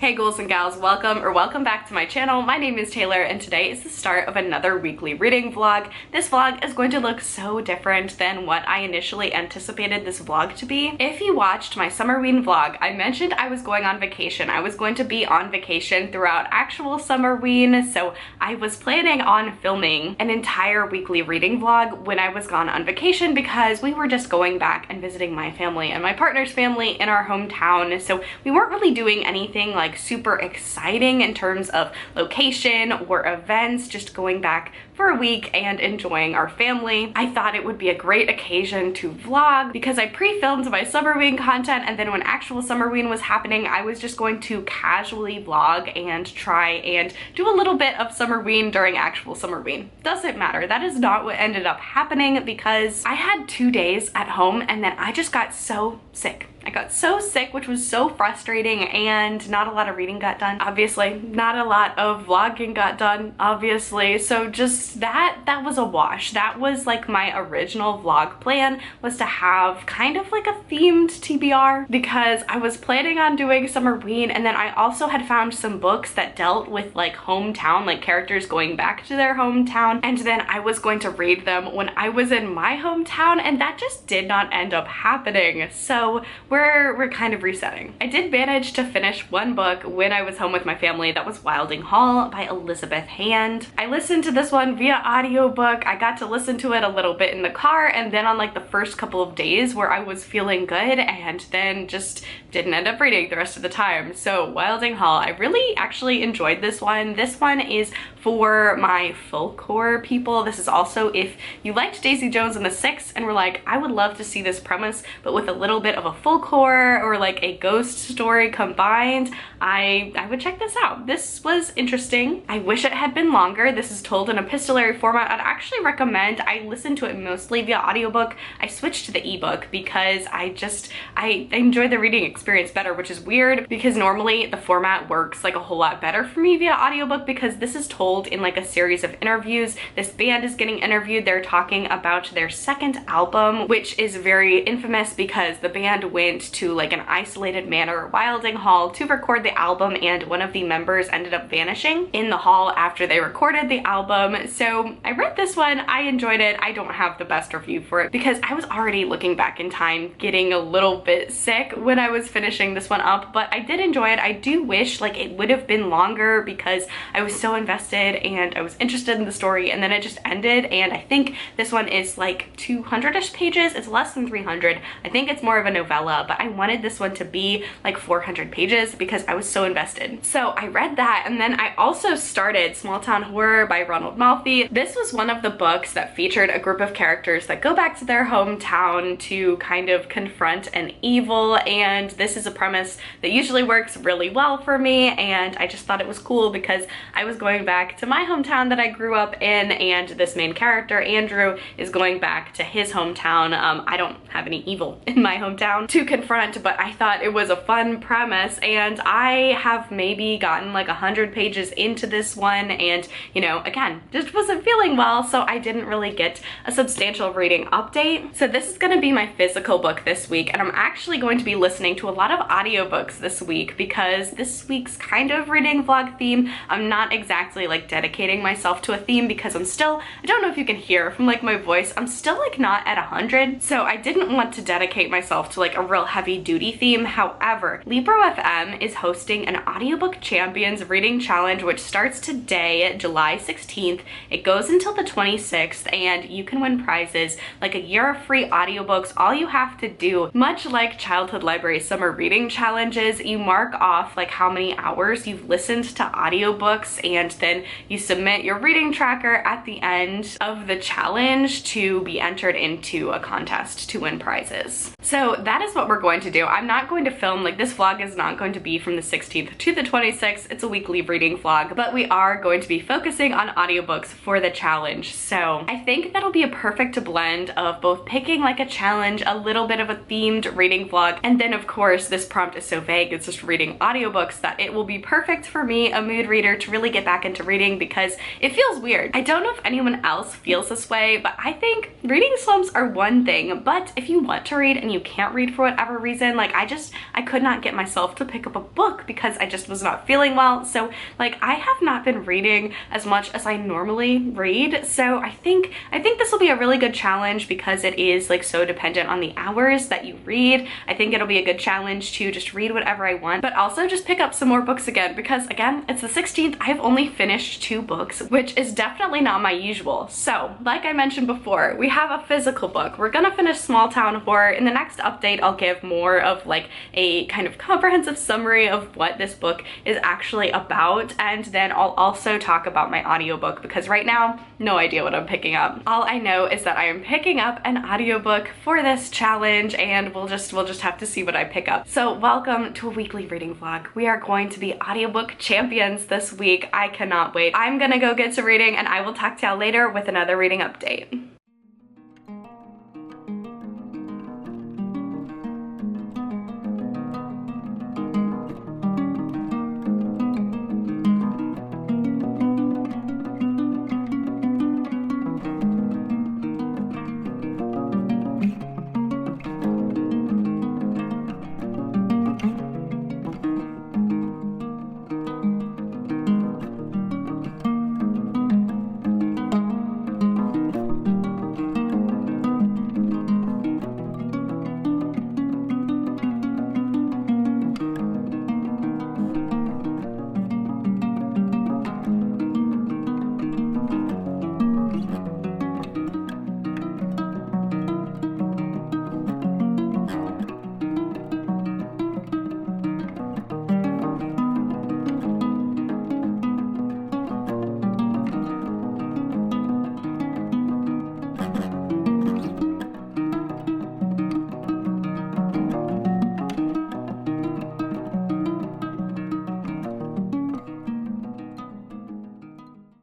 Hey ghouls and gals, welcome back to my channel. My name is Taylor and today is the start of another weekly reading vlog. This vlog is going to look so different than what I initially anticipated this vlog to be. If you watched my Summerween vlog, I mentioned I was going on vacation. I was going to be on vacation throughout actual Summerween, so I was planning on filming an entire weekly reading vlog when I was gone on vacation because we were just going back and visiting my family and my partner's family in our hometown, so we weren't really doing anything like super exciting in terms of location or events, just going back for a week and enjoying our family. I thought it would be a great occasion to vlog because I pre-filmed my Summerween content, and then when actual Summerween was happening, I was just going to casually vlog and try and do a little bit of Summerween during actual Summerween. Doesn't matter. That is not what ended up happening because I had 2 days at home and then I just got so sick. I got so sick, which was so frustrating, and not a lot of reading got done. Obviously, not a lot of vlogging got done, obviously. So just that was a wash. That was like my original vlog plan, was to have kind of like a themed TBR because I was planning on doing Summerween, and then I also had found some books that dealt with like hometown, like characters going back to their hometown, and then I was going to read them when I was in my hometown, and that just did not end up happening. So we're kind of resetting. I did manage to finish one book when I was home with my family. That was Wylding by Elizabeth Hand. I listened to this one via audiobook. I got to listen to it a little bit in the car, and then on like the first couple of days where I was feeling good, and then just didn't end up reading the rest of the time. So Wylding I really actually enjoyed this one. This one is for my folk horror people. This is also if you liked Daisy Jones and the Six and were like, I would love to see this premise but with a little bit of a folk horror or like a ghost story combined, I would check this out. This was interesting. I wish it had been longer. This is told in epistolary format. I'd actually recommend, I listened to it mostly via audiobook. I switched to the ebook because I enjoy the reading experience better, which is weird because normally the format works like a whole lot better for me via audiobook because this is told in like a series of interviews. This band is getting interviewed. They're talking about their second album, which is very infamous because the band went to like an isolated manor, Wylding Hall, to record the album, and one of the members ended up vanishing in the hall after they recorded the album. So I read this one, I enjoyed it. I don't have the best review for it because I was already looking back in time getting a little bit sick when I was finishing this one up, but I did enjoy it. I do wish like it would have been longer because I was so invested and I was interested in the story, and then it just ended. And I think this one is like 200-ish pages. It's less than 300. I think it's more of a novella, but I wanted this one to be like 400 pages because I was so invested. So I read that, and then I also started Small Town Horror by Ronald Malfi. This was one of the books that featured a group of characters that go back to their hometown to kind of confront an evil, and this is a premise that usually works really well for me, and I just thought it was cool because I was going back to my hometown that I grew up in, and this main character, Andrew, is going back to his hometown. I don't have any evil in my hometown to confront, but I thought it was a fun premise, and I have maybe gotten like 100 pages into this one, and you know, again, just wasn't feeling well, so I didn't really get a substantial reading update. So this is going to be my physical book this week, and I'm actually going to be listening to a lot of audiobooks this week because this week's kind of reading vlog theme, I'm not exactly like dedicating myself to a theme because I'm still, I don't know if you can hear from like my voice, I'm still like not at 100, so I didn't want to dedicate myself to like a real heavy duty theme. However, Libro FM is hosting an Audiobook Champions reading challenge which starts today, July 16th. It goes until the 26th, and you can win prizes like a year of free audiobooks. All you have to do, much like Childhood Library Summer Reading Challenges, you mark off like how many hours you've listened to audiobooks, and then you submit your reading tracker at the end of the challenge to be entered into a contest to win prizes. So that is what we're going to do. I'm not going to film, like this vlog is not going to be from the 16th to the 26th. It's a weekly reading vlog, but we are going to be focusing on audiobooks for the challenge. So I think that'll be a perfect blend of both picking like a challenge, a little bit of a themed reading vlog, and then of course this prompt is so vague, it's just reading audiobooks, that it will be perfect for me, a mood reader, to really get back into reading because it feels weird. I don't know if anyone else feels this way, but I think reading slumps are one thing, but if you want to read and you can't read for whatever whatever reason. Like I could not get myself to pick up a book because I just was not feeling well. So like I have not been reading as much as I normally read. So I think this will be a really good challenge because it is like so dependent on the hours that you read. I think it'll be a good challenge to just read whatever I want, but also just pick up some more books again, because again, it's the 16th. I have only finished 2 books, which is definitely not my usual. So like I mentioned before, we have a physical book. We're gonna finish Small Town Horror. In the next update, I'll give more of like a kind of comprehensive summary of what this book is actually about, and then I'll also talk about my audiobook, because right now, no idea what I'm picking up. All I know is that I am picking up an audiobook for this challenge, and we'll just have to see what I pick up. So welcome to a weekly reading vlog. We are going to be audiobook champions this week. I cannot wait. I'm gonna go get to reading, and I will talk to y'all later with another reading update.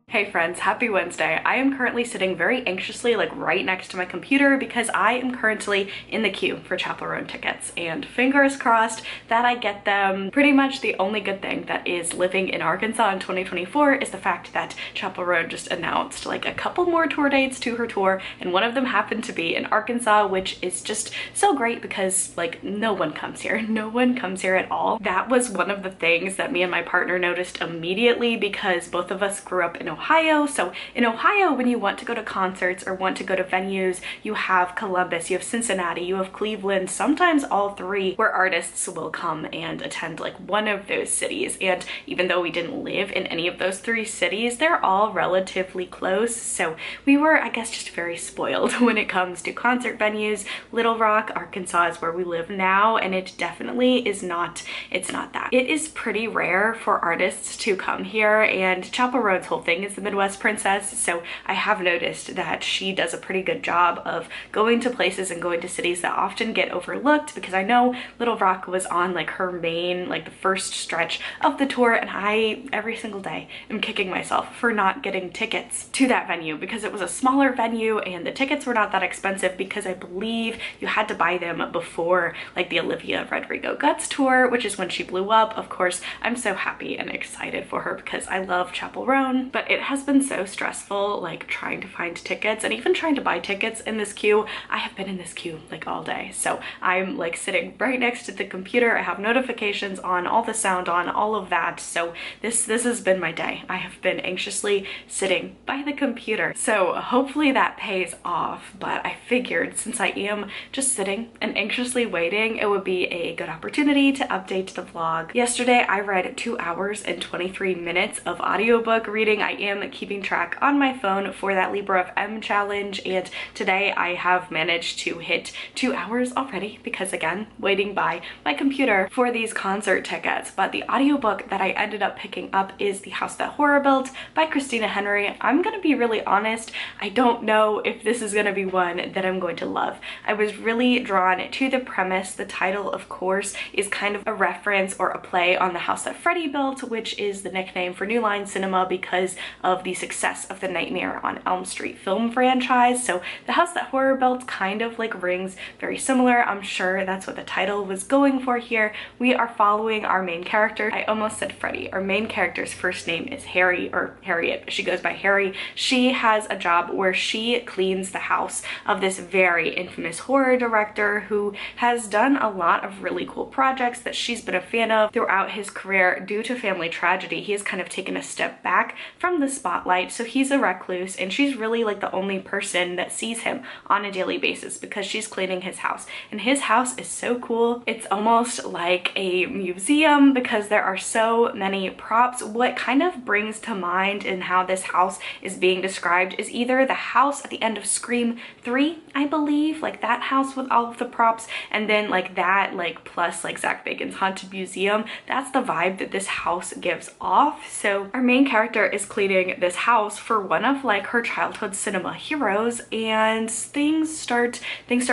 Hey friends, happy Wednesday. I am currently sitting very anxiously like right next to my computer because I am currently in the queue for Chapel Roan tickets, and fingers crossed that I get them. Pretty much the only good thing that is living in Arkansas in 2024 is the fact that Chapel Roan just announced like a couple more tour dates to her tour, and one of them happened to be in Arkansas, which is just so great because like no one comes here. No one comes here at all. That was one of the things that me and my partner noticed immediately because both of us grew up in Ohio. So in Ohio, when you want to go to concerts or want to go to venues, you have Columbus, you have Cincinnati, you have Cleveland, sometimes all 3, where artists will come and attend like one of those cities. And even though we didn't live in any of those 3 cities, they're all relatively close. So we were, I guess, just very spoiled when it comes to concert venues. Little Rock, Arkansas is where we live now, and it definitely is not, it's not that. It is pretty rare for artists to come here, and Chapel Roan's whole thing is the Midwest Princess, so I have noticed that she does a pretty good job of going to places and going to cities that often get overlooked, because I know Little Rock was on like her main, like the first stretch of the tour, and I every single day am kicking myself for not getting tickets to that venue because it was a smaller venue and the tickets were not that expensive, because I believe you had to buy them before like the Olivia Rodrigo Guts tour, which is when she blew up. Of course, I'm so happy and excited for her because I love Chapel Roan, but it has been so stressful like trying to find tickets and even trying to buy tickets in this queue. I have been in this queue like all day, so I'm like sitting right next to the computer. I have notifications on, all the sound on, all of that. So this has been my day. I have been anxiously sitting by the computer, so hopefully that pays off. But I figured since I am just sitting and anxiously waiting, it would be a good opportunity to update the vlog. Yesterday I read 2 hours and 23 minutes of audiobook reading. I am keeping track on my phone for that Libra of M challenge, and today I have managed to hit 2 hours already because again, waiting by my computer for these concert tickets. But the audiobook that I ended up picking up is The House That Horror Built by Christina Henry. I'm gonna be really honest, I don't know if this is gonna be one that I'm going to love. I was really drawn to the premise. The title, of course, is kind of a reference or a play on the house that Freddie built, which is the nickname for New Line Cinema because of the success of the Nightmare on Elm Street film franchise. So the house that horror built kind of like rings very similar. I'm sure that's what the title was going for here. We are following our main character. I almost said Freddie. Our main character's first name is Harry, or Harriet. She goes by Harry. She has a job where she cleans the house of this very infamous horror director who has done a lot of really cool projects that she's been a fan of throughout his career. Due to family tragedy, he has kind of taken a step back from the spotlight, so he's a recluse, and she's really like the only person that sees him on a daily basis because she's cleaning his house. And his house is so cool. It's almost like a museum because there are so many props. What kind of brings to mind in how this house is being described is either the house at the end of Scream 3, I believe, like that house with all of the props, and then like that, like plus like Zach Bacon's Haunted Museum. That's the vibe that this house gives off. So our main character is cleaning this house for one of like her childhood cinema heroes, and things start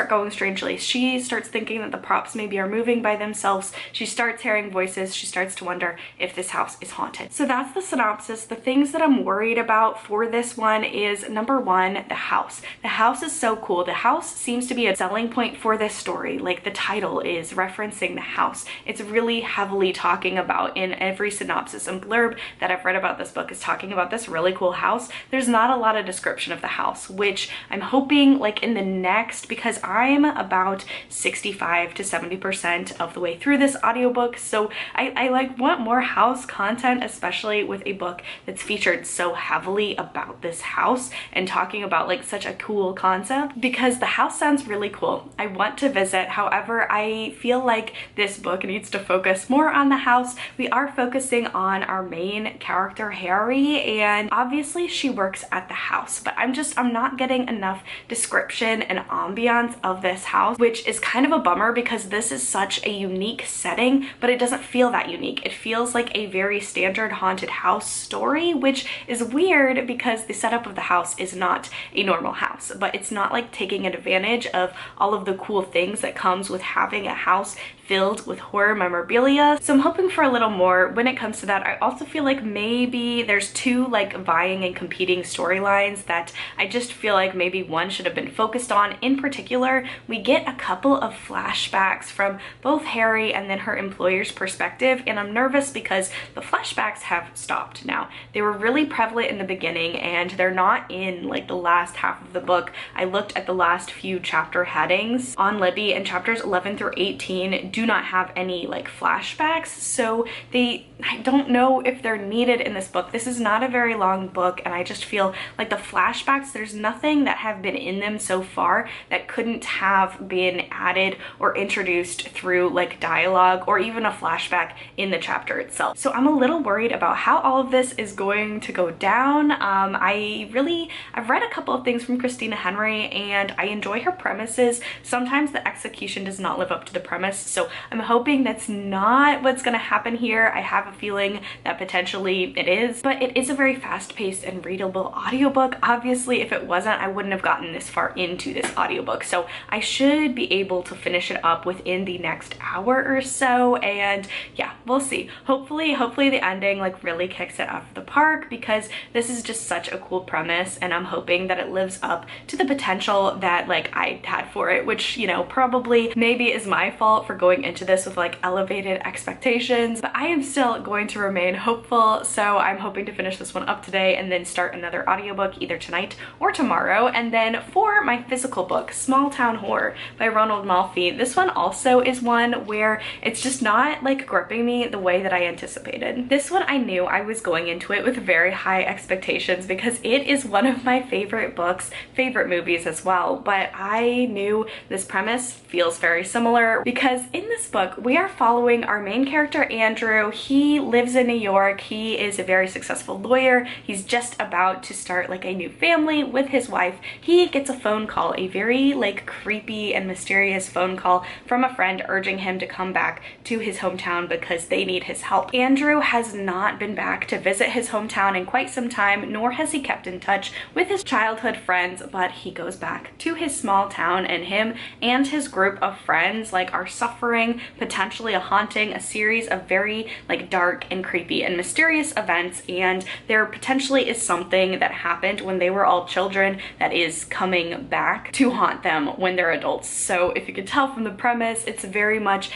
going strangely. She starts thinking that the props maybe are moving by themselves. She starts hearing voices. She starts to wonder if this house is haunted. So that's the synopsis. The things that I'm worried about for this one is, number one, the house. The house is so cool. The house seems to be a selling point for this story. Like the title is referencing the house. It's really heavily talking about, in every synopsis and blurb that I've read about this book is talking about this really cool house. There's not a lot of description of the house, which I'm hoping like in the next, because I'm about 65 to 70% of the way through this audiobook, so I like want more house content, especially with a book that's featured so heavily about this house and talking about like such a cool concept, because the house sounds really cool. I want to visit. However, I feel like this book needs to focus more on the house. We are focusing on our main character, Harry, and obviously she works at the house, but I'm not getting enough description and ambiance of this house, which is kind of a bummer because this is such a unique setting, but it doesn't feel that unique. It feels like a very standard haunted house story, which is weird because the setup of the house is not a normal house, but it's not like taking advantage of all of the cool things that comes with having a house filled with horror memorabilia. So I'm hoping for a little more when it comes to that. I also feel like maybe there's two like vying and competing storylines that I just feel like maybe one should have been focused on. In particular, we get a couple of flashbacks from both Harry and then her employer's perspective, and I'm nervous because the flashbacks have stopped now. They were really prevalent in the beginning and they're not in like the last half of the book. I looked at the last few chapter headings on Libby, and chapters 11 through 18 do not have any like flashbacks, so I don't know if they're needed in this book. This is not a very long book, and I just feel like the flashbacks, there's nothing that have been in them so far that couldn't have been added or introduced through like dialogue or even a flashback in the chapter itself. So I'm a little worried about how all of this is going to go down. I've read a couple of things from Christina Henry and I enjoy her premises. Sometimes the execution does not live up to the premise, so I'm hoping that's not what's going to happen here. I have a feeling that potentially it is, but it is a very fast-paced and readable audiobook. Obviously, if it wasn't, I wouldn't have gotten this far into this audiobook, so I should be able to finish it up within the next hour or so, and yeah, we'll see. Hopefully the ending like really kicks it out of the park, because this is just such a cool premise, and I'm hoping that it lives up to the potential that like I had for it, which, you know, probably maybe is my fault for going into this with like elevated expectations, but I am still going to remain hopeful. So I'm hoping to finish this one up today and then start another audiobook either tonight or tomorrow. And then for my physical book, Small Town Horror by Ronald Malfi, this one also is one where it's just not like gripping me the way that I anticipated. This one I knew I was going into it with very high expectations because it is one of my favorite books, favorite movies as well, but I knew this premise feels very similar because in this book we are following our main character Andrew. He lives in New York. He is a very successful lawyer. He's just about to start like a new family with his wife. He gets a phone call, a very like creepy and mysterious phone call from a friend urging him to come back to his hometown because they need his help. Andrew has not been back to visit his hometown in quite some time, nor has he kept in touch with his childhood friends, but he goes back to his small town, and him and his group of friends like are suffering covering potentially a haunting, a series of very like dark and creepy and mysterious events, and there potentially is something that happened when they were all children that is coming back to haunt them when they're adults. So if you could tell from the premise, it's very much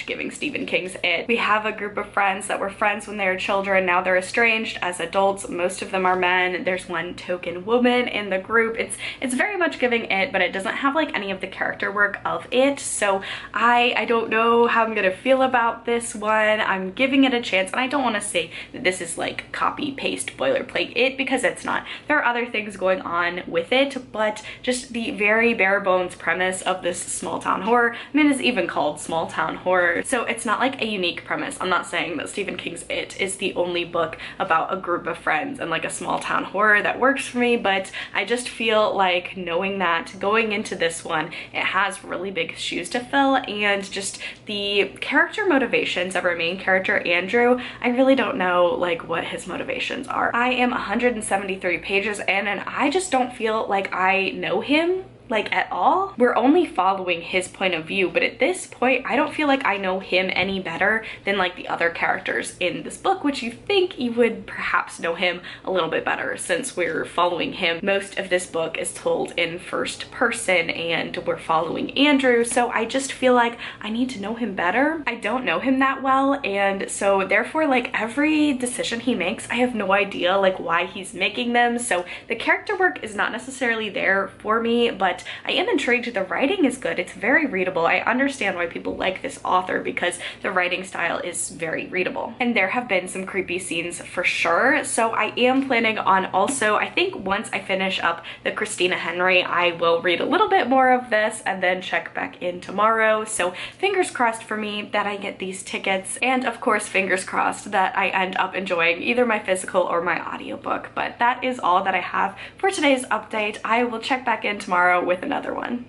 giving Stephen King's It. We have a group of friends that were friends when they were children, now they're estranged as adults. Most of them are men. There's one token woman in the group. It's very much giving It, but it doesn't have like any of the character work of It. So I don't know how I'm gonna feel about this one. I'm giving it a chance, and I don't want to say that this is like copy paste boilerplate It, because it's not. There are other things going on with it, but just the very bare bones premise of this small town horror. I mean, it's even called small town horror, so it's not like a unique premise. I'm not saying that Stephen King's It is the only book about a group of friends and like a small town horror that works for me, but I just feel like knowing that going into this one, it has really big shoes to fill, and just the character motivations of our main character Andrew, I really don't know like what his motivations are. I am 173 pages in, and I just don't feel like I know him like at all. We're only following his point of view, but at this point I don't feel like I know him any better than like the other characters in this book, which you think you would perhaps know him a little bit better since we're following him. Most of this book is told in first person and we're following Andrew, so I just feel like I need to know him better. I don't know him that well, and so therefore like every decision he makes, I have no idea like why he's making them. So the character work is not necessarily there for me, but I am intrigued. The writing is good. It's very readable. I understand why people like this author, because the writing style is very readable. And there have been some creepy scenes for sure. So I am planning on also, I think once I finish up the Christina Henry, I will read a little bit more of this and then check back in tomorrow. So fingers crossed for me that I get these tickets. And of course, fingers crossed that I end up enjoying either my physical or my audiobook. But that is all that I have for today's update. I will check back in tomorrow with another one.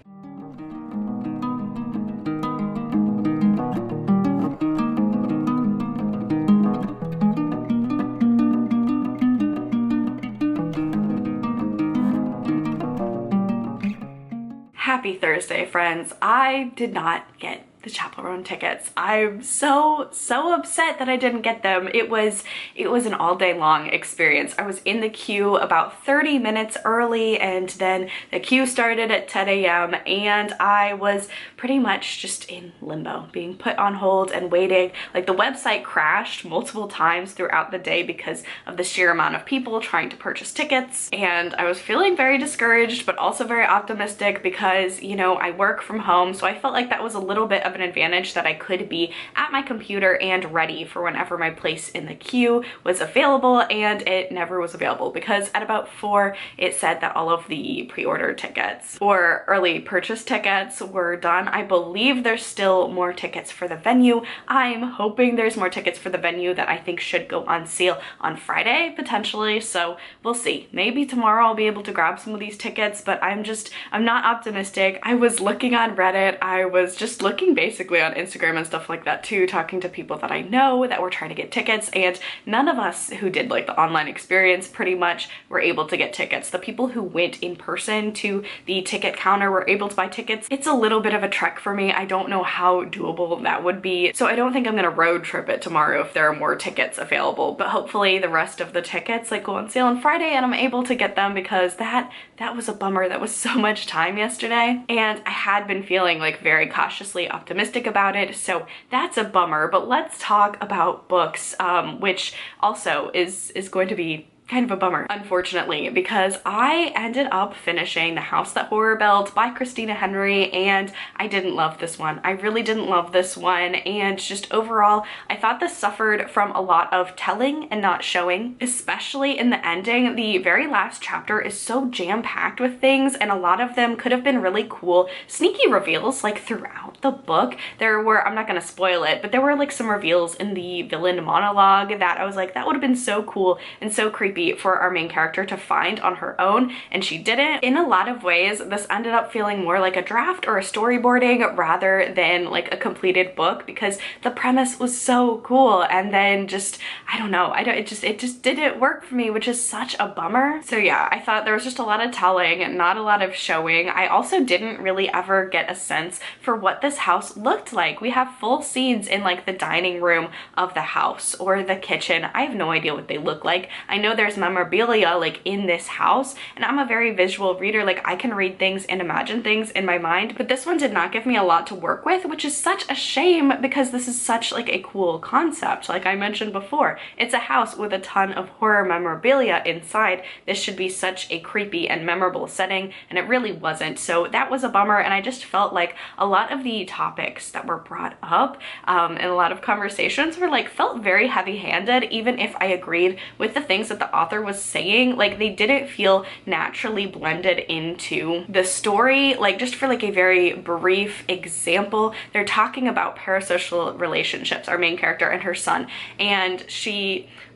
Happy Thursday, friends. I did not get the chaperone tickets. I'm so upset that I didn't get them. It was an all day long experience. I was in the queue about 30 minutes early, and then the queue started at 10 a.m. and I was pretty much just in limbo, being put on hold and waiting. Like the website crashed multiple times throughout the day because of the sheer amount of people trying to purchase tickets, and I was feeling very discouraged but also very optimistic because, you know, I work from home, so I felt like that was a little bit of an advantage that I could be at my computer and ready for whenever my place in the queue was available, and it never was available because at about 4 it said that all of the pre-order tickets or early purchase tickets were done. I believe there's still more tickets for the venue. I'm hoping there's more tickets for the venue that I think should go on sale on Friday potentially, so we'll see. Maybe tomorrow I'll be able to grab some of these tickets, but I'm not optimistic. I was looking on Reddit, I was just looking basically on Instagram and stuff like that too, talking to people that I know that were trying to get tickets, and none of us who did like the online experience pretty much were able to get tickets. The people who went in person to the ticket counter were able to buy tickets. It's a little bit of a trek for me. I don't know how doable that would be, so I don't think I'm gonna road trip it tomorrow if there are more tickets available, but hopefully the rest of the tickets like go on sale on Friday and I'm able to get them, because that was a bummer. That was so much time yesterday, and I had been feeling like very cautiously optimistic about it, so that's a bummer. But let's talk about books, which also is going to be kind of a bummer, unfortunately, because I ended up finishing The House That Horror Built by Christina Henry, and I didn't love this one. I really didn't love this one, and just overall, I thought this suffered from a lot of telling and not showing, especially in the ending. The very last chapter is so jam-packed with things, and a lot of them could have been really cool, sneaky reveals like throughout the book. There were, I'm not gonna spoil it, but there were like some reveals in the villain monologue that I was like, that would have been so cool and so creepy creepy for our main character to find on her own, and she didn't. In a lot of ways, this ended up feeling more like a draft or a storyboarding rather than like a completed book, because the premise was so cool, and then just, I don't know, it just didn't work for me, which is such a bummer. So yeah, I thought there was just a lot of telling, not a lot of showing. I also didn't really ever get a sense for what this house looked like. We have full scenes in like the dining room of the house or the kitchen. I have no idea what they look like. I know there's memorabilia like in this house, and I'm a very visual reader. Like, I can read things and imagine things in my mind, but this one did not give me a lot to work with, which is such a shame because this is such like a cool concept. Like I mentioned before, it's a house with a ton of horror memorabilia inside. This should be such a creepy and memorable setting, and it really wasn't. So that was a bummer, and I just felt like a lot of the topics that were brought up and a lot of conversations were like, felt very heavy-handed. Even if I agreed with the things that the author was saying, like they didn't feel naturally blended into the story. Like, just for like a very brief example, they're talking about parasocial relationships, our main character and her son, and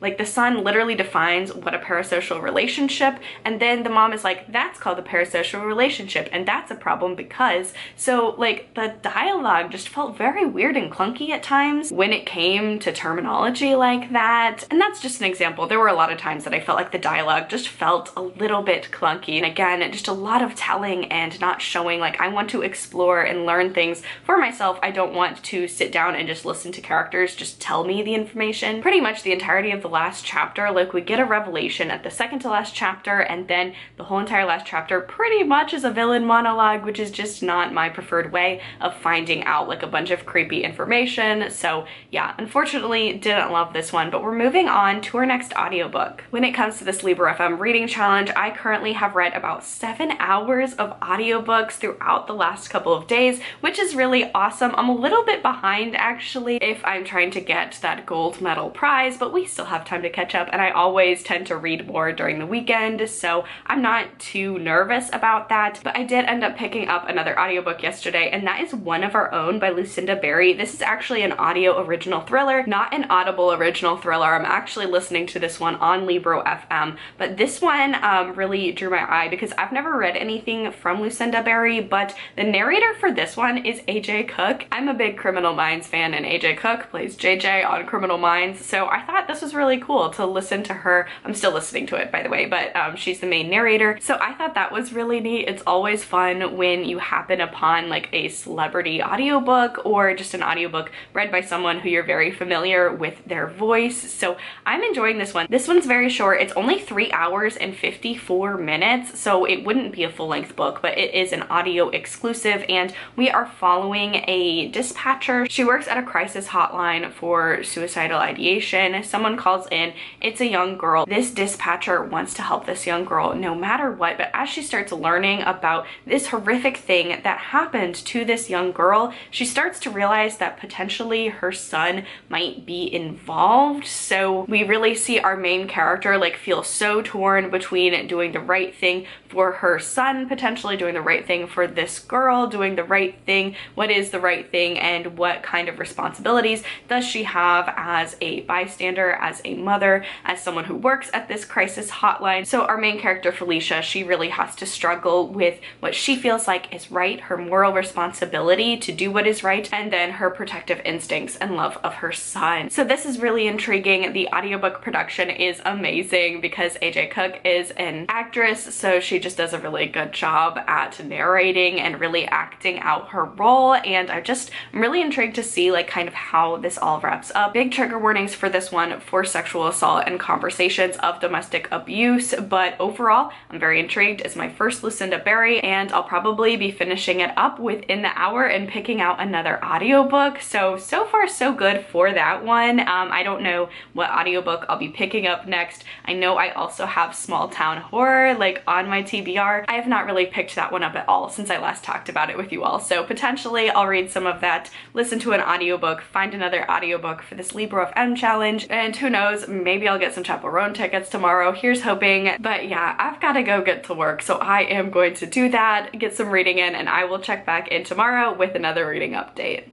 like the son literally defines what a parasocial relationship, and then the mom is like, that's called a parasocial relationship, and that's a problem because. So like the dialogue just felt very weird and clunky at times when it came to terminology like that. And that's just an example. There were a lot of times that I felt like the dialogue just felt a little bit clunky, and again, just a lot of telling and not showing. Like, I want to explore and learn things for myself. I don't want to sit down and just listen to characters just tell me the information. Pretty much the entirety of the last chapter, like, we get a revelation at the second to last chapter, and then the whole entire last chapter pretty much is a villain monologue, which is just not my preferred way of finding out like a bunch of creepy information. So yeah, unfortunately didn't love this one, but we're moving on to our next audiobook. When it comes to this Libro FM reading challenge, I currently have read about 7 hours of audiobooks throughout the last couple of days, which is really awesome. I'm a little bit behind actually if I'm trying to get that gold medal prize, but we still have time to catch up, and I always tend to read more during the weekend, so I'm not too nervous about that. But I did end up picking up another audiobook yesterday, and that is One of Our Own by Lucinda Berry. This is actually an audio original thriller, not an Audible original thriller. I'm actually listening to this one on Libro FM, but this one really drew my eye because I've never read anything from Lucinda Berry, but the narrator for this one is AJ Cook. I'm a big Criminal Minds fan, and AJ Cook plays JJ on Criminal Minds, so I thought this was really cool to listen to her. I'm still listening to it, by the way, but she's the main narrator, so I thought that was really neat. It's always fun when you happen upon like a celebrity audiobook or just an audiobook read by someone who you're very familiar with their voice. So I'm enjoying this one. This one's very short. It's only 3 hours and 54 minutes, so it wouldn't be a full-length book, but it is an audio exclusive, and we are following a dispatcher. She works at a crisis hotline for suicidal ideation. Someone calls in. It's a young girl. This dispatcher wants to help this young girl no matter what, but as she starts learning about this horrific thing that happened to this young girl, she starts to realize that potentially her son might be involved. So we really see our main character like feel so torn between doing the right thing for her son, potentially doing the right thing for this girl, doing the right thing, what is the right thing, and what kind of responsibilities does she have as a bystander, as a mother, as someone who works at this crisis hotline. So our main character, Felicia, she really has to struggle with what she feels like is right, her moral responsibility to do what is right, and then her protective instincts and love of her son. So this is really intriguing. The audiobook production is amazing because AJ Cook is an actress, so she just does a really good job at narrating and really acting out her role, and I'm really intrigued to see like kind of how this all wraps up. Big trigger warnings for this one for sexual assault and conversations of domestic abuse, but overall I'm very intrigued. It's my first Lucinda Berry, and I'll probably be finishing it up within the hour and picking out another audiobook. So far so good for that one. I don't know what audiobook I'll be picking up next. I know I also have Small Town Horror like on my TBR. I have not really picked that one up at all since I last talked about it with you all, so potentially I'll read some of that, listen to an audiobook, find another audiobook for this Libro FM challenge, and who knows, maybe I'll get some Chapel Roan tickets tomorrow. Here's hoping. But yeah, I've got to go get to work, so I am going to do that, get some reading in, and I will check back in tomorrow with another reading update.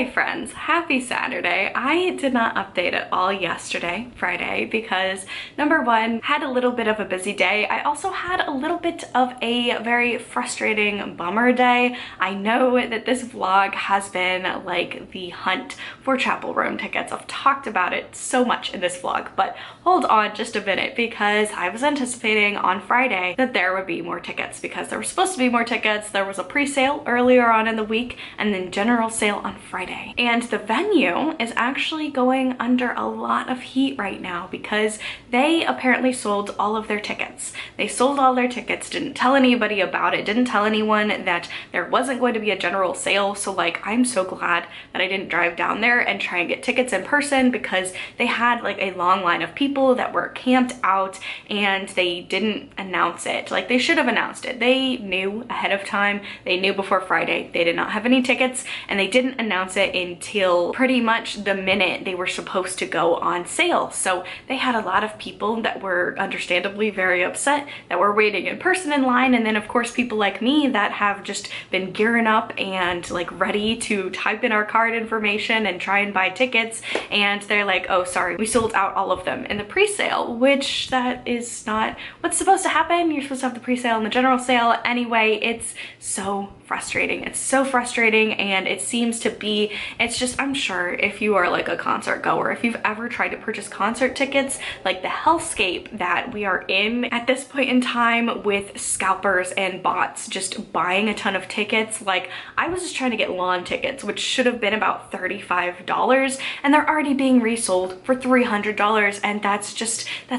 Hi friends, happy Saturday. I did not update at all yesterday, Friday, because number one, had a little bit of a busy day. I also had a little bit of a very frustrating bummer day. I know that this vlog has been like the hunt for chapel room tickets. I've talked about it so much in this vlog, but hold on just a minute because I was anticipating on Friday that there would be more tickets because there were supposed to be more tickets. There was a pre-sale earlier on in the week and then general sale on Friday. And the venue is actually going under a lot of heat right now because they apparently sold all of their tickets. They sold all their tickets, didn't tell anybody about it, didn't tell anyone that there wasn't going to be a general sale. So like, I'm so glad that I didn't drive down there and try and get tickets in person because they had like a long line of people that were camped out and they didn't announce it. Like they should have announced it. They knew ahead of time. They knew before Friday. They did not have any tickets and they didn't announce it until pretty much the minute they were supposed to go on sale. So they had a lot of people that were understandably very upset that were waiting in person in line. And then of course people like me that have just been gearing up and like ready to type in our card information and try and buy tickets. And they're like, oh, sorry, we sold out all of them in the pre-sale, which that is not what's supposed to happen. You're supposed to have the pre-sale and the general sale anyway. It's so frustrating. It's so frustrating and it seems to be, it's just, I'm sure if you are like a concert goer, if you've ever tried to purchase concert tickets, like the hellscape that we are in at this point in time with scalpers and bots just buying a ton of tickets. Like I was just trying to get lawn tickets, which should have been about $35 and they're already being resold for $300 and that's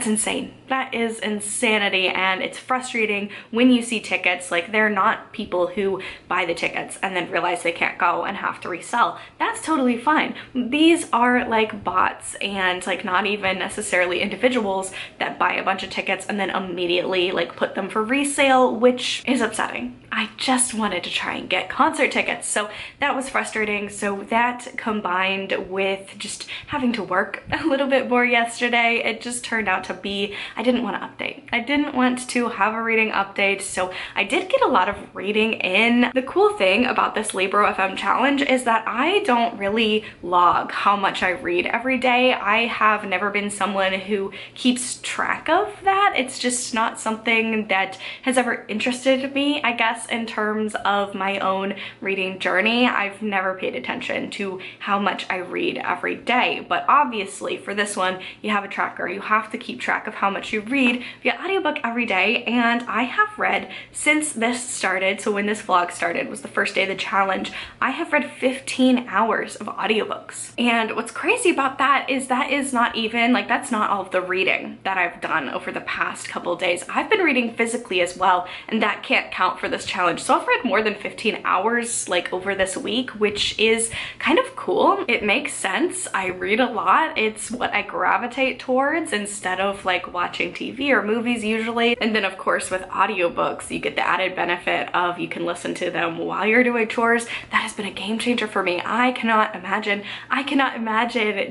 insane. That is insanity and it's frustrating when you see tickets. Like they're not people who buy the tickets and then realize they can't go and have to resell. That's totally fine. These are like bots and like not even necessarily individuals that buy a bunch of tickets and then immediately like put them for resale, which is upsetting. I just wanted to try and get concert tickets. So that was frustrating. So that combined with just having to work a little bit more yesterday, it just turned out to be, I didn't want to update. I didn't want to have a reading update. So I did get a lot of reading in. The cool thing about this Libro FM challenge is that I don't really log how much I read every day. I have never been someone who keeps track of that. It's just not something that has ever interested me, I guess, in terms of my own reading journey. I've never paid attention to how much I read every day, but obviously for this one, you have a tracker. You have to keep track of how much you read via audiobook every day, and I have read since this started, so when this vlog started was the first day of the challenge, I have read 15 hours of audiobooks. And what's crazy about that is not even, like that's not all of the reading that I've done over the past couple days. I've been reading physically as well, and that can't count for this challenge. So I've read more than 15 hours like over this week, which is kind of cool. It makes sense. I read a lot. It's what I gravitate towards instead of like watching TV or movies usually. And then of course with audiobooks, you get the added benefit of you can listen to them while you're doing chores. That has been a game changer for me. I cannot imagine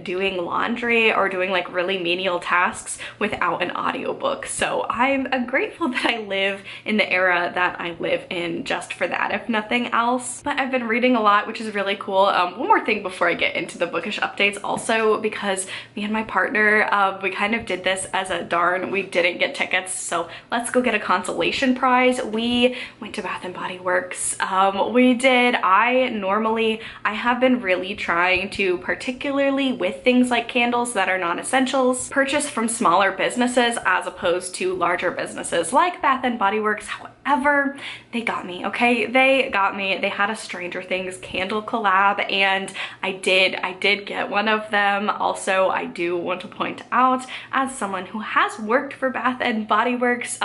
doing laundry or doing like really menial tasks without an audiobook. So I'm grateful that I live in the era that I live in just for that, if nothing else. But I've been reading a lot, which is really cool. One more thing before I get into the bookish updates, also because me and my partner, we kind of did this as a darn, we didn't get tickets, so let's go get a consolation prize. We went to Bath and Body Works. I have been really trying to, particularly with things like candles that are non-essentials, purchase from smaller businesses as opposed to larger businesses like Bath and Body Works. However, they got me, okay? They got me. They had a Stranger Things candle collab and I did get one of them. Also, I do want to point out, as someone who has worked for Bath and Body Works,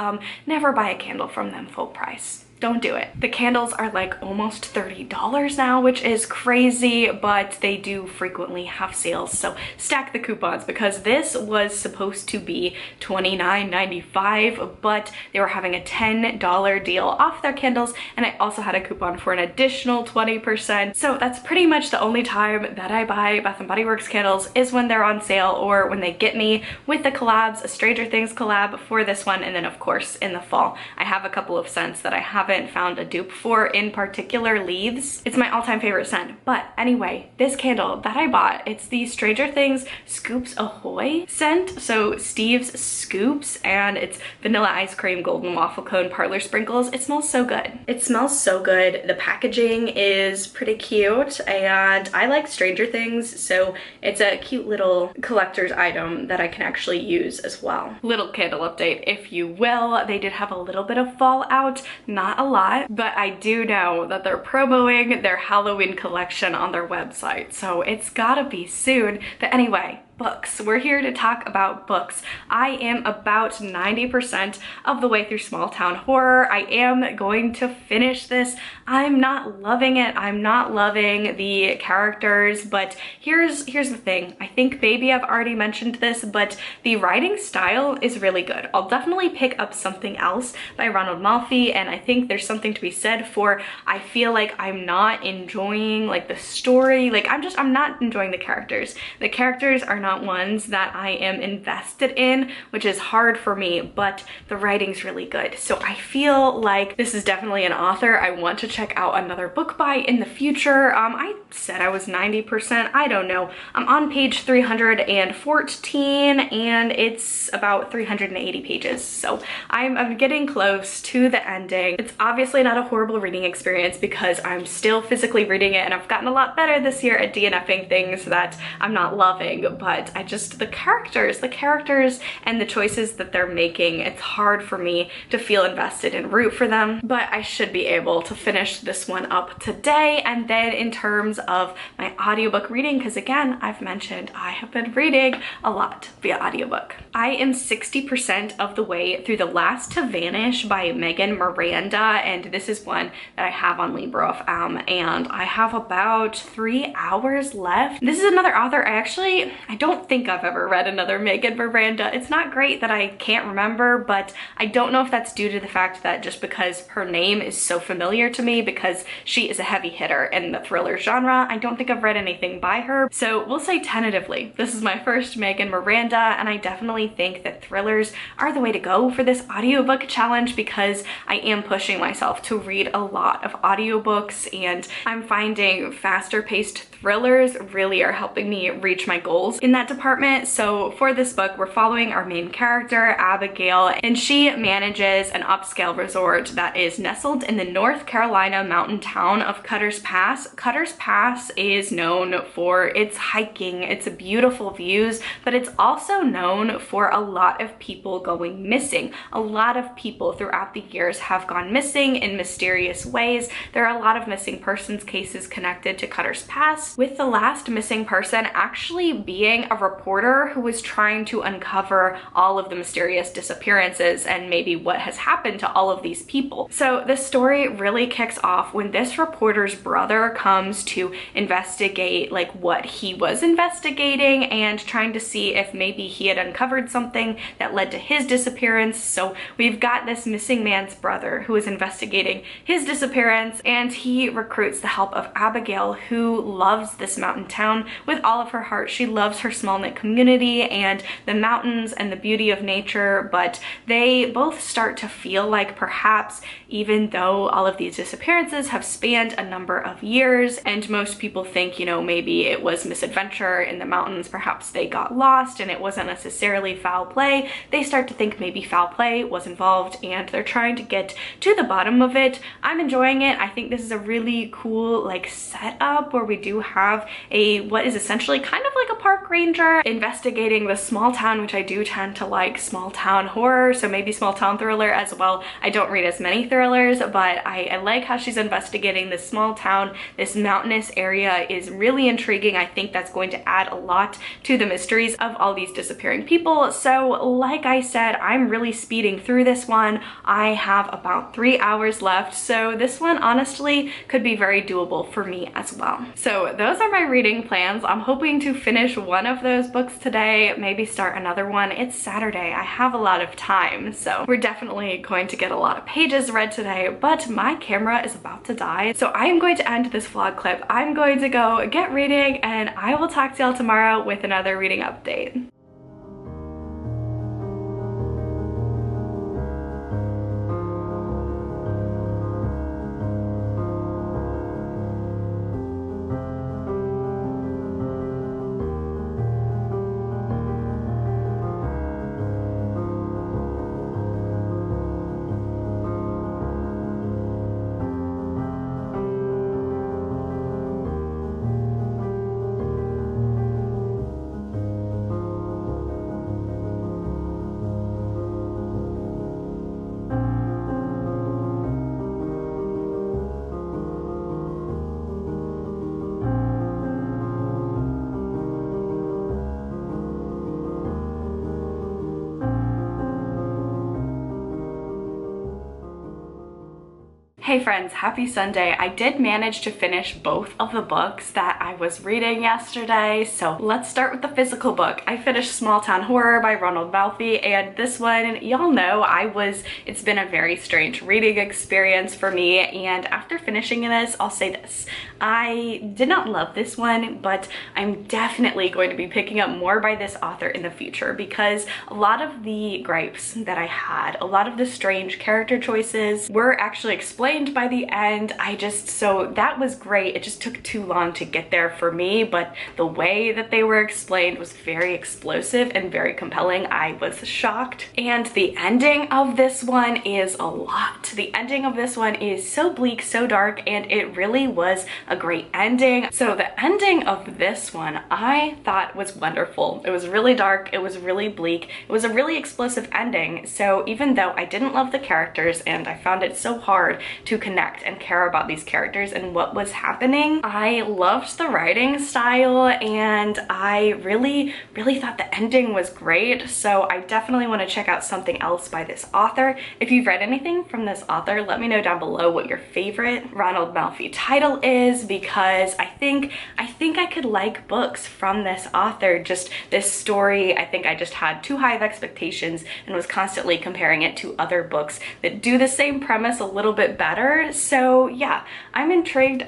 never buy a candle from them full price. Don't do it. The candles are like almost $30 now, which is crazy, but they do frequently have sales. So stack the coupons because this was supposed to be $29.95, but they were having a $10 deal off their candles. And I also had a coupon for an additional 20%. So that's pretty much the only time that I buy Bath & Body Works candles is when they're on sale or when they get me with the collabs, a Stranger Things collab for this one. And then of course in the fall, I have a couple of scents that I have haven't found a dupe for in particular, Leaves. It's my all-time favorite scent. But anyway, this candle that I bought, it's the Stranger Things Scoops Ahoy scent. So Steve's Scoops, and it's vanilla ice cream, golden waffle cone, parlor sprinkles. It smells so good. It smells so good. The packaging is pretty cute, and I like Stranger Things, so it's a cute little collector's item that I can actually use as well. Little candle update, if you will. They did have a little bit of fallout, not a lot, but I do know that they're promoting their Halloween collection on their website, so it's gotta be soon. But anyway, books. We're here to talk about books. I am about 90% of the way through Small Town Horror. I am going to finish this. I'm not loving it. I'm not loving the characters, but here's the thing. I think maybe I've already mentioned this, but the writing style is really good. I'll definitely pick up something else by Ronald Malfi, and I think there's something to be said for, I feel like I'm not enjoying like the story. Like I'm not enjoying the characters. The characters are not ones that I am invested in, which is hard for me, but the writing's really good. So I feel like this is definitely an author I want to check out another book by in the future. I said I was 90%, I don't know. I'm on page 314 and it's about 380 pages. So I'm getting close to the ending. It's obviously not a horrible reading experience because I'm still physically reading it, and I've gotten a lot better this year at DNFing things that I'm not loving, but the characters and the choices that they're making, it's hard for me to feel invested and root for them. But I should be able to finish this one up today. And then in terms of my audiobook reading, because again, I've mentioned I have been reading a lot via audiobook. I am 60% of the way through The Last to Vanish by Miranda, and this is one that I have on Libro.fm, and I have about 3 hours left. This is another author I don't think I've ever read another Miranda. It's not great that I can't remember, but I don't know if that's due to the fact that just because her name is so familiar to me, because she is a heavy hitter in the thriller genre. I don't think I've read anything by her. So we'll say tentatively, this is my first Miranda, and I definitely think that thrillers are the way to go for this audiobook challenge because I am pushing myself to read a lot of audiobooks, and I'm finding faster paced thrillers really are helping me reach my goals in that department. So for this book, we're following our main character, Abigail, and she manages an upscale resort that is nestled in the North Carolina mountain town of Cutter's Pass. Cutter's Pass is known for its hiking, its beautiful views, but it's also known for a lot of people going missing. A lot of people throughout the years have gone missing in mysterious ways. There are a lot of missing persons cases connected to Cutter's Pass, with the last missing person actually being a reporter who was trying to uncover all of the mysterious disappearances and maybe what has happened to all of these people. So the story really kicks off when this reporter's brother comes to investigate like what he was investigating and trying to see if maybe he had uncovered something that led to his disappearance. So we've got this missing man's brother who is investigating his disappearance, and he recruits the help of Abigail, who loves this mountain town with all of her heart. She loves her small-knit community and the mountains and the beauty of nature, but they both start to feel like perhaps, even though all of these disappearances have spanned a number of years and most people think, you know, maybe it was misadventure in the mountains, perhaps they got lost and it wasn't necessarily foul play, they start to think maybe foul play was involved and they're trying to get to the bottom of it. I'm enjoying it. I think this is a really cool like setup where we do have what is essentially kind of like a park ranger investigating the small town, which I do tend to like small town horror, so maybe small town thriller as well. I don't read as many thrillers, but I like how she's investigating this small town. This mountainous area is really intriguing. I think that's going to add a lot to the mysteries of all these disappearing people. So like I said, I'm really speeding through this one. I have about 3 hours left, so this one honestly could be very doable for me as well. So those are my reading plans. I'm hoping to finish one of those books today, maybe start another one. It's Saturday. I have a lot of time, so we're definitely going to get a lot of pages read today, but my camera is about to die. So I am going to end this vlog clip. I'm going to go get reading, and I will talk to y'all tomorrow with another reading update. Hey friends, happy Sunday. I did manage to finish both of the books that I was reading yesterday, so let's start with the physical book. I finished Small Town Horror by Ronald Malfi, and this one, y'all know, it's been a very strange reading experience for me, and after finishing this, I'll say this. I did not love this one, but I'm definitely going to be picking up more by this author in the future because a lot of the gripes that I had, a lot of the strange character choices were actually explained by the end. So that was great. It just took too long to get there for me, but the way that they were explained was very explosive and very compelling. I was shocked. And the ending of this one is a lot. The ending of this one is so bleak, so dark, and it really was a great ending. So the ending of this one I thought was wonderful. It was really dark, it was really bleak, it was a really explosive ending. So even though I didn't love the characters and I found it so hard to connect and care about these characters and what was happening, I loved the writing style and I really thought the ending was great. So I definitely want to check out something else by this author. If you've read anything from this author, let me know down below what your favorite Ronald Malfi title is, because I think I could like books from this author. Just this story, I think I just had too high of expectations and was constantly comparing it to other books that do the same premise a little bit better. So yeah, I'm intrigued.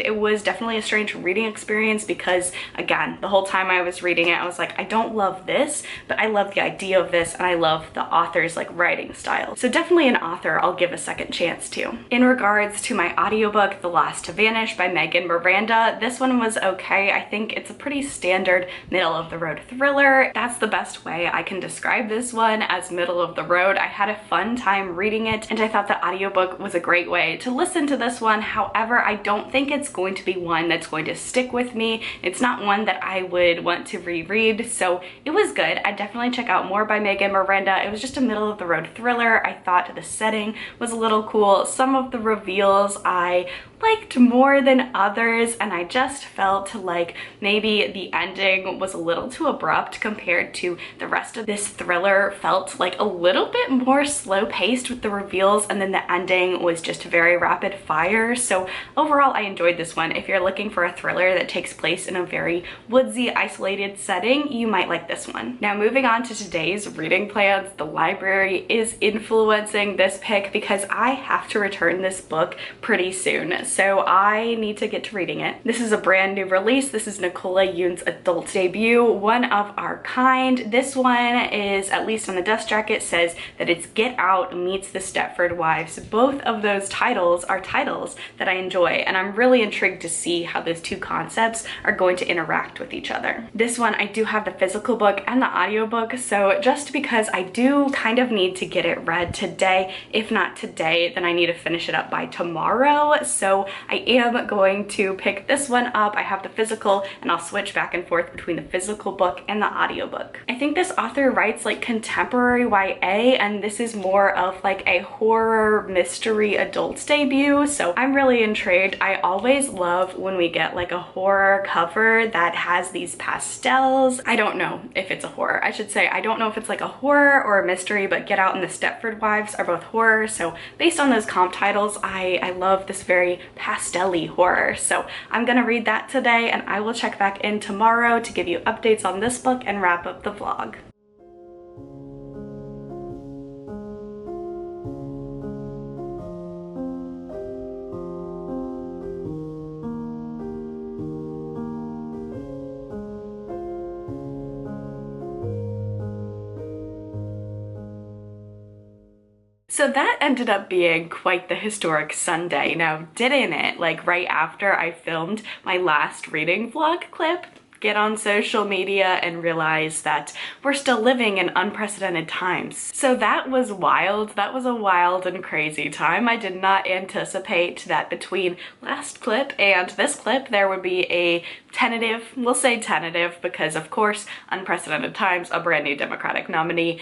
It was definitely a strange reading experience because, again, the whole time I was reading it, I was like, I don't love this, but I love the idea of this and I love the author's writing style. So definitely an author I'll give a second chance to. In regards to my audiobook, The Lost to Vanish by Miranda, this one was okay. I think it's a pretty standard middle of the road thriller. That's the best way I can describe this one, as middle of the road. I had a fun time reading it and I thought the audiobook was a great way to listen to this one. However, I don't think it's going to be one that's going to stick with me. It's not one that I would want to reread, so it was good. I'd definitely check out more by Miranda. It was just a middle of the road thriller. I thought the setting was a little cool. Some of the reveals I liked more than others, and I just felt like maybe the ending was a little too abrupt compared to the rest of this thriller. Felt like a little bit more slow paced with the reveals, and then the ending was just very rapid fire. So overall, I enjoyed this one. If you're looking for a thriller that takes place in a very woodsy, isolated setting, you might like this one. Now moving on to today's reading plans, the library is influencing this pick because I have to return this book pretty soon. So I need to get to reading it. This is a brand new release. This is Nicola Yoon's adult debut, one of our kind. This one is, at least on the dust jacket, says that it's Get Out meets The Stepford Wives. Both of those titles are titles that I enjoy, and I'm really intrigued to see how those two concepts are going to interact with each other. This one, I do have the physical book and the audiobook, so just because I do kind of need to get it read today, if not today, then I need to finish it up by tomorrow. So I am going to pick this one up. I have the physical and I'll switch back and forth between the physical book and the audiobook. I think this author writes contemporary YA, and this is more of a horror mystery adult debut, so I'm really intrigued. I always love when we get a horror cover that has these pastels. I don't know if it's a horror. I should say I don't know if it's a horror or a mystery, but Get Out and The Stepford Wives are both horror, so based on those comp titles, I love this very pastel-y horror. So I'm gonna read that today and I will check back in tomorrow to give you updates on this book and wrap up the vlog. So that ended up being quite the historic Sunday, now didn't it? Right after I filmed my last reading vlog clip, get on social media and realize that we're still living in unprecedented times. So that was wild. That was a wild and crazy time. I did not anticipate that between last clip and this clip there would be a tentative. We'll say tentative because, of course, unprecedented times, a brand new Democratic nominee.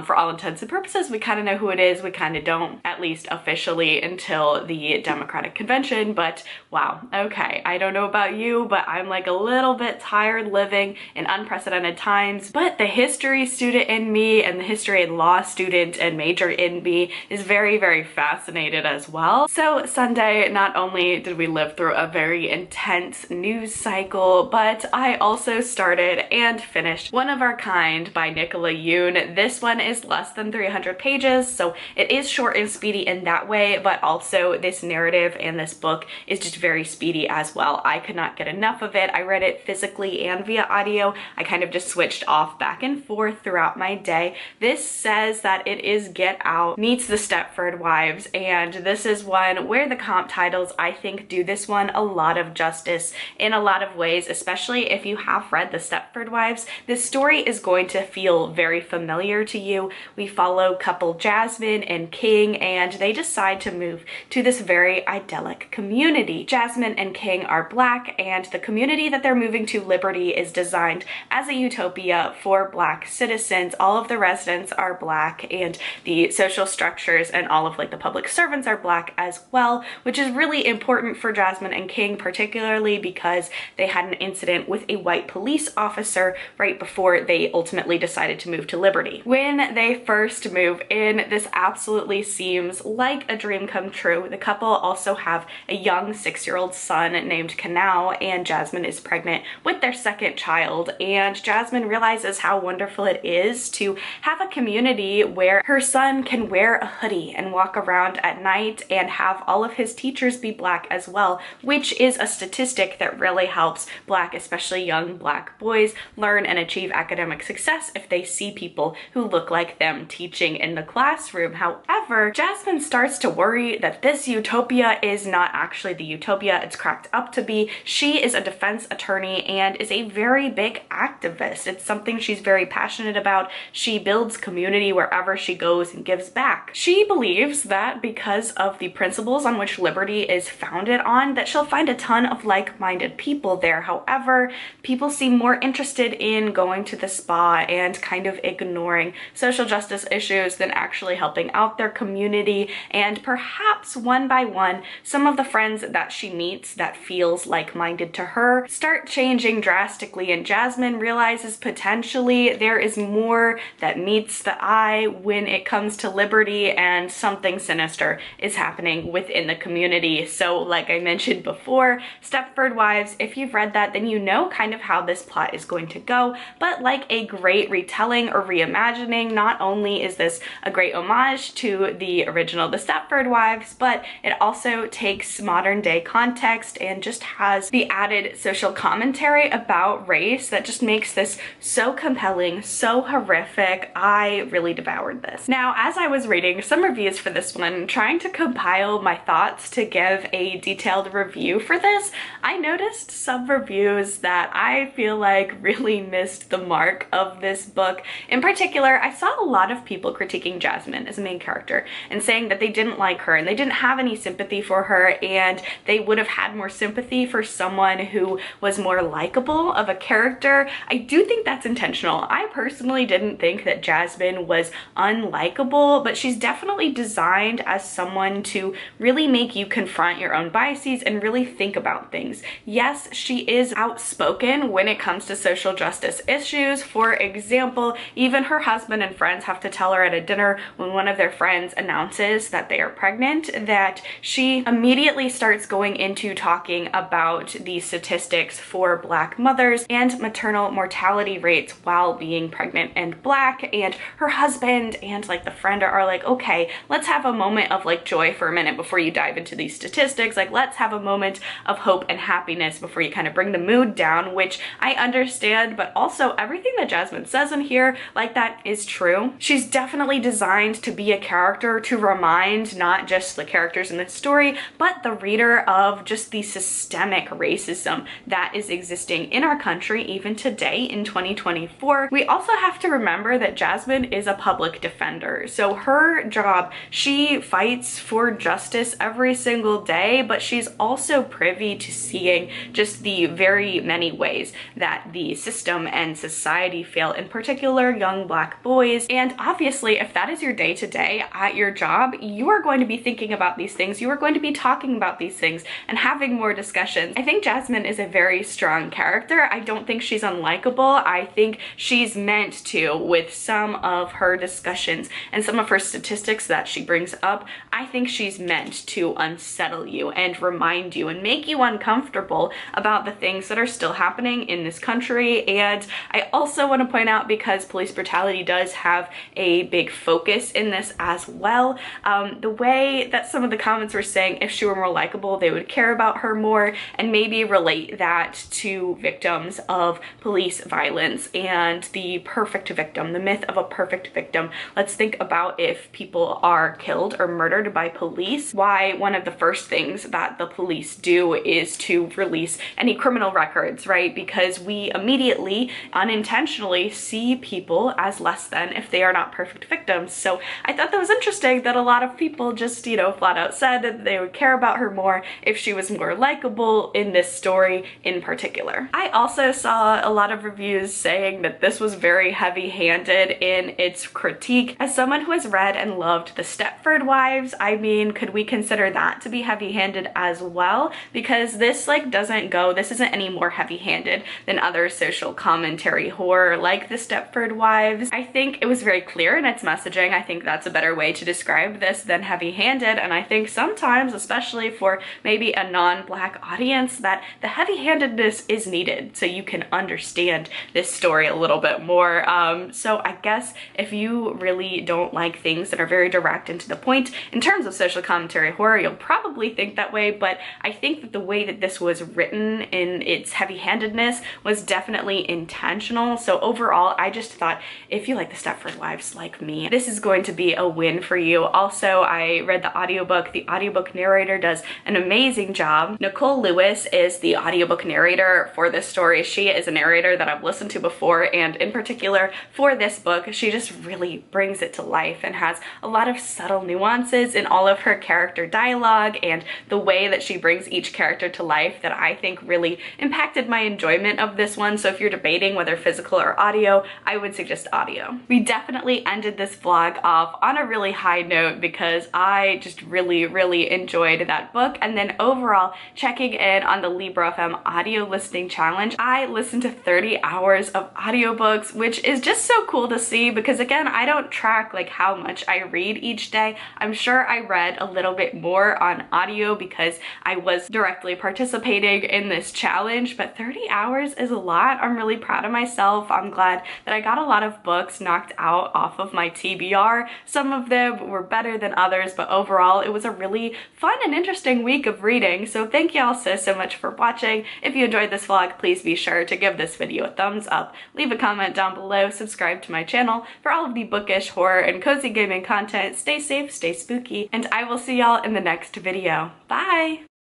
For all intents and purposes, we kind of know who it is. We kind of don't, at least officially, until the Democratic convention. But wow, okay, I don't know about you, but I'm like a little bit tired living in unprecedented times. But the history student in me and the history and law student and major in me is very, very fascinated as well. So Sunday, not only did we live through a very intense news cycle, but I also started and finished One of Our Kind by Nicola Yoon. This one is less than 300 pages, so it is short and speedy in that way, but also this narrative and this book is just very speedy as well. I could not get enough of it. I read it physically and via audio. I kind of just switched off back and forth throughout my day. This says that it is Get Out meets The Stepford Wives, and this is one where the comp titles, I think, do this one a lot of justice in a lot of ways, especially if you have read The Stepford Wives. This story is going to feel very familiar to you. We follow couple Jasmine and King, and they decide to move to this very idyllic community. Jasmine and King are Black, and the community that they're moving to, Liberty, is designed as a utopia for Black citizens. All of the residents are Black, and the social structures and all of like the public servants are Black as well, which is really important for Jasmine and King, particularly because they had an incident with a white police officer right before they ultimately decided to move to Liberty. When they first move in, this absolutely seems like a dream come true. The couple also have a young 6-year-old son named Kanao, and Jasmine is pregnant with their second child, and Jasmine realizes how wonderful it is to have a community where her son can wear a hoodie and walk around at night and have all of his teachers be Black as well, which is a statistic that really helps Black, especially young Black boys, learn and achieve academic success if they see people who look like them teaching in the classroom. However, Jasmine starts to worry that this utopia is not actually the utopia it's cracked up to be. She is a defense attorney and is a very big activist. It's something she's very passionate about. She builds community wherever she goes and gives back. She believes that because of the principles on which Liberty is founded on, that she'll find a ton of like-minded people there. However, people seem more interested in going to the spa and kind of ignoring social justice issues than actually helping out their community. And perhaps one by one, some of the friends that she meets that feels like-minded to her start changing drastically, and Jasmine realizes potentially there is more that meets the eye when it comes to Liberty, and something sinister is happening within the community. So like I mentioned before, Stepford Wives, if you've read that, then you know kind of how this plot is going to go. But like a great retelling or reimagining, not only is this a great homage to the original The Stepford Wives, but it also takes modern day context and just has the added social commentary about race that just makes this so compelling, so horrific. I really devoured this. Now, as I was reading some reviews for this one, trying to compile my thoughts to give a detailed review for this, I noticed some reviews that I feel like really missed the mark of this book. In particular, I saw a lot of people critiquing Jasmine as a main character and saying that they didn't like her and they didn't have any sympathy for her, and they would have had more sympathy for someone who was more likable of a character. I do think that's intentional. I personally didn't think that Jasmine was unlikable, but she's definitely designed as someone to really make you confront your own biases and really think about things. Yes, she is outspoken when it comes to social justice issues. For example, even her husband and friends have to tell her at a dinner when one of their friends announces that they are pregnant, that she immediately starts going into talking about the statistics for Black mothers and maternal mortality rates while being pregnant and Black, and her husband and like the friend are like, okay, let's have a moment of like joy for a minute before you dive into these statistics. Like, let's have a moment of hope and happiness before you kind of bring the mood down, which I understand, but also everything that Jasmine says in here, like, that is true. She's definitely designed to be a character to remind not just the characters in this story, but the reader of just the systemic racism that is existing in our country even today in 2024. We also have to remember that Jasmine is a public defender. So her job, she fights for justice every single day, but she's also privy to seeing just the the very many ways that the system and society fail, in particular young Black boys. And obviously, if that is your day-to-day at your job, you are going to be thinking about these things, you are going to be talking about these things and having more discussions. I think Jasmine is a very strong character. I don't think she's unlikable. I think she's meant to, with some of her discussions and some of her statistics that she brings up, I think she's meant to unsettle you and remind you and make you uncomfortable about the things that are still happening in this country. And I also want to point out, because police brutality does have a big focus in this as well, the way that some of the comments were saying if she were more likable, they would care about her more, and maybe relate that to victims of police violence and the perfect victim, the myth of a perfect victim. Let's think about if people are killed or murdered by police, why one of the first things that the police do is to release any criminal records, right? Because we immediately, unintentionally, see people as less than if they are not perfect victims. So I thought that was interesting that a lot of people just, you know, flat out said that they would care about her more if she was more likable in this story in particular. I also saw a lot of reviews saying that this was very heavy-handed in its critique. As someone who has read and loved the Stepford Wives, I mean, could we consider that to be heavy-handed as well? Because this this isn't any more heavy-handed than other social commentary horror like the Stepford Wives. I think it was very clear in its messaging. I think that's a better way to describe this than heavy-handed, and I think sometimes, especially for maybe a non-Black audience, that the heavy-handedness is needed so you can understand this story a little bit more. So I guess if you really don't like things that are very direct and to the point in terms of social commentary horror, you'll probably think that way, but I think that the way that this was written in its heavy-handedness was definitely intentional. So overall, I just thought if you like the Stepford Wives like me, this is going to be a win for you. Also, I read the audiobook. The audiobook narrator does an amazing job. Nicole Lewis is the audiobook narrator for this story. She is a narrator that I've listened to before, and in particular for this book, she just really brings it to life and has a lot of subtle nuances in all of her character dialogue and the way that she brings each character to life that I think really impacted my enjoyment of this one. So if you're debating whether physical or audio, I would suggest audio. We definitely ended this vlog off on a really high note because I just really enjoyed that book. And then overall, checking in on the Libro FM audio listening challenge, I listened to 30 hours of audiobooks, which is just so cool to see because, again, I don't track like how much I read each day. I'm sure I read a little bit more on audio because I was directly participating in this challenge, but 30 hours is a lot. I'm really proud of myself. I'm glad that I got a lot of books knocked out off of my TBR. Some of them were better than others, but overall it was a really fun and interesting week of reading. So thank y'all so much for watching. If you enjoyed this vlog, please be sure to give this video a thumbs up, leave a comment down below, subscribe to my channel for all of the bookish, horror, and cozy gaming content. Stay safe, stay spooky, and I will see y'all in the next video. Bye!